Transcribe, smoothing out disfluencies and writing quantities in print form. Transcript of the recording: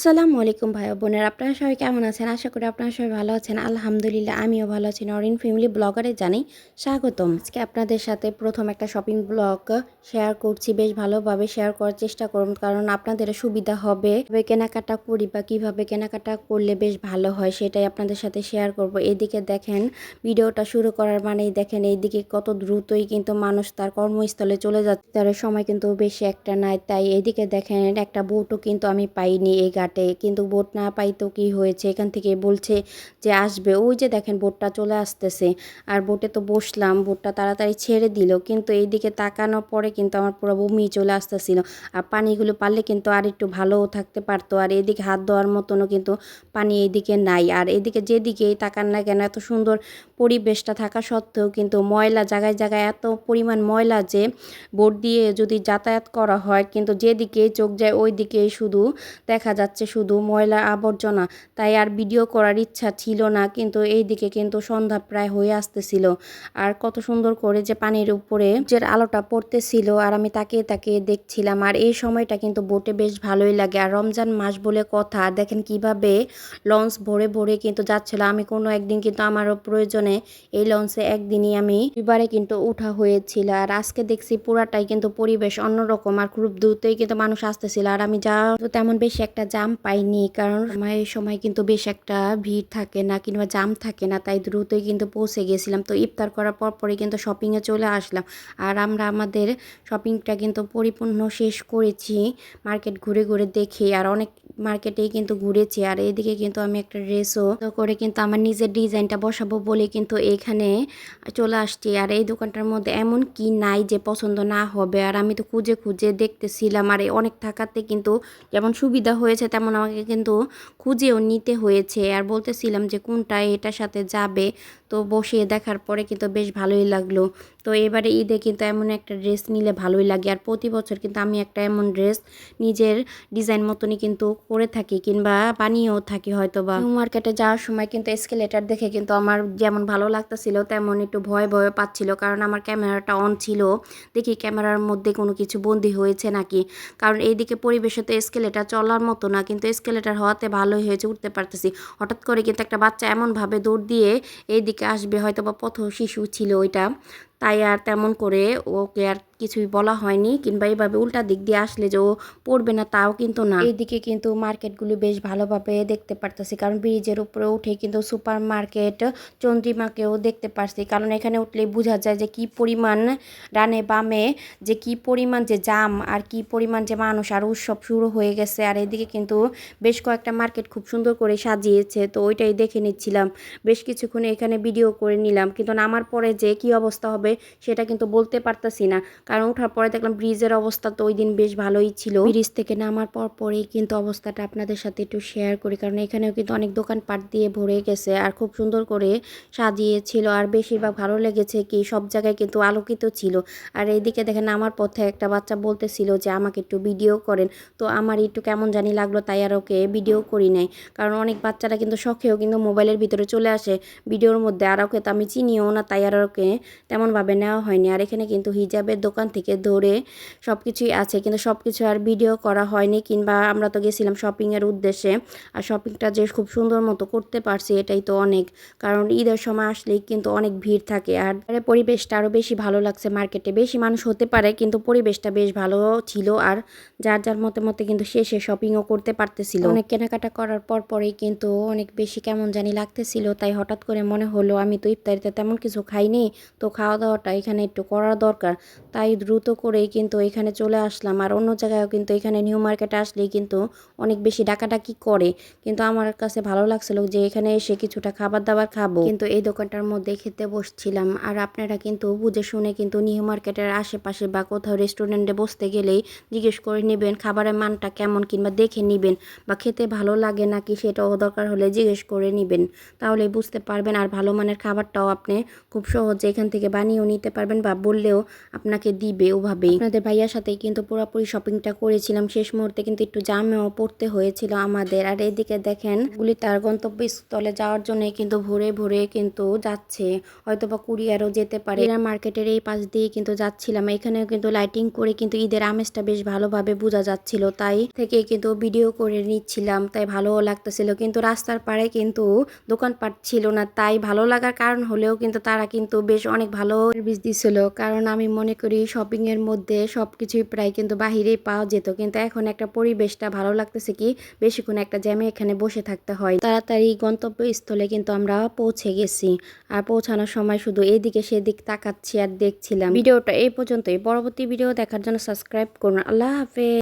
আসসালামু আলাইকুম ভাই ও বোনেরা, আপনারা সবাই কেমন আছেন? আশা করি আপনারা সবাই ভালো আছেন। আলহামদুলিল্লাহ আমিও ভালো আছি। নরিন ফ্যামিলি ব্লগারে জানাই স্বাগতম। আজকে আপনাদের সাথে প্রথম একটা শপিং ব্লগ শেয়ার করছি। বেশ ভালোভাবে শেয়ার করার চেষ্টা করুন, কারণ আপনাদের সুবিধা হবে কেনাকাটা করি বা কিভাবে কেনাকাটা করলে বেশ ভালো হয় সেটাই আপনাদের সাথে শেয়ার করব। এদিকে দেখেন, ভিডিওটা শুরু করার মানেই দেখেন এইদিকে কত দ্রুতই কিন্তু মানুষ তার কর্মস্থলে চলে যাচ্ছে। তার সময় কিন্তু বেশি একটা নাই, তাই এইদিকে দেখেন একটা বোটও কিন্তু আমি পাইনি এই ঘাটে। কিন্তু বোট না পাই তো কি হয়েছে, এখান থেকে বলছে যে আসবে। ওই যে দেখেন বোটটা চলে আসতেছে, আর বোটে তো বসলাম, বোটটা তাড়াতাড়ি ছেড়ে দিল, কিন্তু এইদিকে তাকানোর পরে কিন্তু আমার পুরো বমি চলে আসতেছিল। আর পানিগুলো পারলে কিন্তু আর একটু ভালোও থাকতে পারতো। আর এদিকে হাত ধোয়ার মতনও কিন্তু পানি এইদিকে নাই। আর এদিকে যেদিকেই তাকান না কেন, এত সুন্দর পরিবেশটা থাকা সত্ত্বেও কিন্তু ময়লা, জায়গায় জায়গায় এত পরিমাণ ময়লা যে বোট দিয়ে যদি যাতায়াত করা হয়, কিন্তু যেদিকে চোখ যায় ওই দিকেই শুধু দেখা যাচ্ছে শুধু ময়লা আবর্জনা। তাই আর ভিডিও করার ইচ্ছা ছিল না। কিন্তু এই দিকে কিন্তু সন্ধ্যা প্রায় হয়ে আসতেছিল, আর কত সুন্দর করে যে পানির উপরে যে আলোটা পড়তেছিল, আর আমি তাকিয়ে তাকিয়ে দেখছিলাম। আর এই সময়টা কিন্তু বোটে বেশ ভালোই লাগে। আর রমজান মাস বলে কথা, দেখেন কিভাবে লঞ্চ ভরে ভরে কিন্তু যাচ্ছিল। আমি কোনো একদিন কিন্তু আমারও প্রয়োজনে এই লঞ্চে একদিনই আমি দুবারে কিন্তু উঠা হয়েছিল। আর আজকে দেখছি পুরাটাই কিন্তু পরিবেশ অন্যরকম, আর খুব দ্রুতই কিন্তু মানুষ আসতেছিল। আর আমি যা তেমন বেশি একটা জাম পাইনি, কারণ এই সময় কিন্তু বেশ একটা ভিড় থাকে না কিংবা জাম থাকে না, তাই দ্রুতই কিন্তু পৌঁছে গেছিলাম। তো ইফতার করার পর পরে কিন্তু শপিংয়ে চলে আসলাম। আর আমরা আমাদের শপিংটা কিন্তু পরিপূর্ণ শেষ করেছি মার্কেট ঘুরে ঘুরে দেখি, আর অনেক মার্কেটেই কিন্তু ঘুরেছি। আর এদিকে কিন্তু আমি একটা ড্রেসও করে কিন্তু আমার নিজের ডিজাইনটা বসাবো বলে কিন্তু এখানে চলে আসছি। আর এই দোকানটার মধ্যে এমন কি নাই যে পছন্দ না হবে। আর আমি তো খুঁজে খুঁজে দেখতেছিলাম, আর অনেক থাকাতে কিন্তু যেমন সুবিধা হয়েছে তেমন আমাকে কিন্তু খুঁজেও নিতে হয়েছে। আর বলতেছিলাম যে কোনটা এটার সাথে যাবে, তো বসিয়ে দেখার পরে কিন্তু বেশ ভালোই লাগলো। তো এবারে ঈদে কিন্তু এমন একটা ড্রেস নিলে ভালোই লাগে। আর প্রতি বছর কিন্তু আমি একটা এমন ড্রেস নিজের ডিজাইন মতনই কিন্তু করে থাকি কিংবা বানিয়েও থাকি হয়তো বা। নিউ মার্কেটে যাওয়ার সময় কিন্তু এসকেলেটার দেখে কিন্তু আমার যেমন ভালো লাগতেছিল তেমন একটু ভয় ভয় পাচ্ছিল, কারণ আমার ক্যামেরাটা অন ছিল। দেখি ক্যামেরার মধ্যে কোনো কিছু বন্দি হয়েছে নাকি, কারণ এইদিকে পরিবেশে তো এসকেলেটার চলার মতো না, কিন্তু এসকেলেটার হওয়াতে ভালোই হয়েছে, উঠতে পারতেছি। হঠাৎ করে কিন্তু একটা বাচ্চা এমনভাবে দৌড় দিয়ে এইদিকে আসবে, হয়তো বা পথ শিশু ছিল ওইটা, তাই আর তেমন করে ওকে আর কিছুই বলা হয়নি। কিংবা এইভাবে উল্টা দিক দিয়ে আসলে যে ও পড়বে না তাও কিন্তু না। এইদিকে কিন্তু মার্কেটগুলি বেশ ভালোভাবে দেখতে পারতেছি, কারণ ব্রিজের উপরে উঠে কিন্তু সুপার মার্কেট চন্দ্রিমাকেও দেখতে পারছি। কারণ এখানে উঠলেই বোঝা যায় যে কি পরিমাণ ডানে বামে যে কি পরিমাণ যে জাম, আর কি পরিমাণ যে মানুষ, আর উৎসব শুরু হয়ে গেছে। আর এদিকে কিন্তু বেশ কয়েকটা মার্কেট খুব সুন্দর করে সাজিয়েছে, তো ওইটাই দেখে নিচ্ছিলাম। বেশ কিছুক্ষণ এখানে ভিডিও করে নিলাম, কিন্তু নামার পরে যে কি অবস্থা হবে সেটা কিন্তু বলতে পারতাছি না, কারণ ওঠার পরে দেখলাম ব্রিজের অবস্থা তো ওই দিন বেশ ভালোই ছিল। ব্রিজ থেকে নামার পর পরেই কিন্তু অবস্থাটা আপনাদের সাথে একটু শেয়ার করি, কারণ এখানেও কিন্তু অনেক দোকানপাট দিয়ে ভরে গেছে আর খুব সুন্দর করে সাজিয়েছিল। আর বেশিরভাগ ভালো লেগেছে কি সব জায়গায় কিন্তু আলোকিত ছিল। আর এইদিকে দেখেন আমার পথে একটা বাচ্চা বলতেছিল যে আমাকে একটু ভিডিও করেন, তো আমার একটু কেমন জানি লাগলো, তাই আর ওকে ভিডিও করি নাই। কারণ অনেক বাচ্চারা কিন্তু শখেও কিন্তু মোবাইলের ভিতরে চলে আসে ভিডিওর মধ্যে, আর ওকে তো আমি চিনিও না, তাই আর ওকে তেমনভাবে নেওয়া হয়নি। আর এখানে কিন্তু হিজাবের দোকান থেকে ধরে সব কিছুই আছে, কিন্তু সব কিছু আর ভিডিও করা হয়নি। কিংবা আমরা তো গেছিলাম শপিংয়ের উদ্দেশ্যে, আর শপিংটা যে খুব সুন্দর মতো করতে পারছি এটাই তো অনেক, কারণ ঈদের সময় আসলেই কিন্তু অনেক ভিড় থাকে। আর পরিবেশটা আরও বেশি ভালো লাগছে। মার্কেটে বেশি মানুষ হতে পারে কিন্তু পরিবেশটা বেশ ভালো ছিল, আর যার যার মতে মতে কিন্তু শেষে শপিংও করতে পারতেছিল। অনেক কেনাকাটা করার পর পরেই কিন্তু অনেক বেশি কেমন জানি লাগতেছিল, তাই হঠাৎ করে মনে হলো আমি তো ইফতারিতে তেমন কিছু খাইনি, তো খাওয়া দাওয়াটা এখানে একটু করা দরকার। তাই দ্রুত করেই কিন্তু এখানে চলে আসলাম। আর অন্য জায়গায়ও কিন্তু এখানে নিউ মার্কেটে আসলেই কিন্তু অনেক বেশি ডাকাডাকি করে, কিন্তু আমার কাছে ভালো লাগছিল যে এখানে এসে কিছুটা খাবার দাবার খাবো, কিন্তু এই দোকানটার মধ্যে খেতে বসছিলাম। আর আপনারা কিন্তু বুঝে শুনে কিন্তু নিউ মার্কেটের আশেপাশে বা কোথাও রেস্টুরেন্টে বসতে গেলেই জিজ্ঞেস করে নেবেন খাবারের মানটা কেমন, কিংবা দেখে নেবেন বা খেতে ভালো লাগে নাকি সেটাও দরকার হলে জিজ্ঞেস করে নেবেন, তাহলে বুঝতে পারবেন। আর ভালো মানের খাবারটাও আপনি খুব সহজে এখান থেকে বানিয়েও নিতে পারবেন, বা বললেও আপনাকে দিবে ওভাবেই। আপনাদের ভাইয়ার সাথেই কিন্তু পুরোপুরি শপিংটা করেছিলাম। শেষ মুহূর্তে কিন্তু একটু জামেও পড়তে হয়েছিল আমাদের। আর এদিকে দেখেন গুলি তার গন্তব্যস্থলে যাওয়ার জন্য কিন্তু ভোরে ভোরে কিন্তু যাচ্ছে, হয়তোবা কুরিয়ারও যেতে পারে। মার্কেটের এই পাশ দিয়ে কিন্তু যাচ্ছিলাম, এখানেও কিন্তু লাইটিং করে কিন্তু ঈদের আমেজটা বেশ ভালোভাবে বোঝা যাচ্ছিল, তাই থেকে কিন্তু ভিডিও করে নিচ্ছিলাম, তাই ভালোও লাগতেছিল। কিন্তু রাস্তার পাড়ে কিন্তু দোকানপাট ছিল না, তাই ভালো লাগার কারণ হলেও কিন্তু তারা কিন্তু বেশ অনেক ভালো সার্ভিস দিছিল। কারণ আমি মনে করি শপিং এর মধ্যে সবকিছুই প্রায় কিন্তু বাহিরেই পাওয়া যেত, কিন্তু এখন একটা পরিবেশটা ভালো লাগতেছে কি বেশিক্ষণ একটা জ্যামে এখানে বসে থাকতে হয়। তাড়াতাড়ি গন্তব্যস্থলে কিন্তু আমরা পৌঁছে গেছি। আর পৌঁছানোর সময় শুধু এদিকে সেদিক তাকাচ্ছি আর দেখছিলাম। ভিডিওটা এই পর্যন্তই। পরবর্তী ভিডিও দেখার জন্য সাবস্ক্রাইব করুন। আল্লাহ হাফেজ।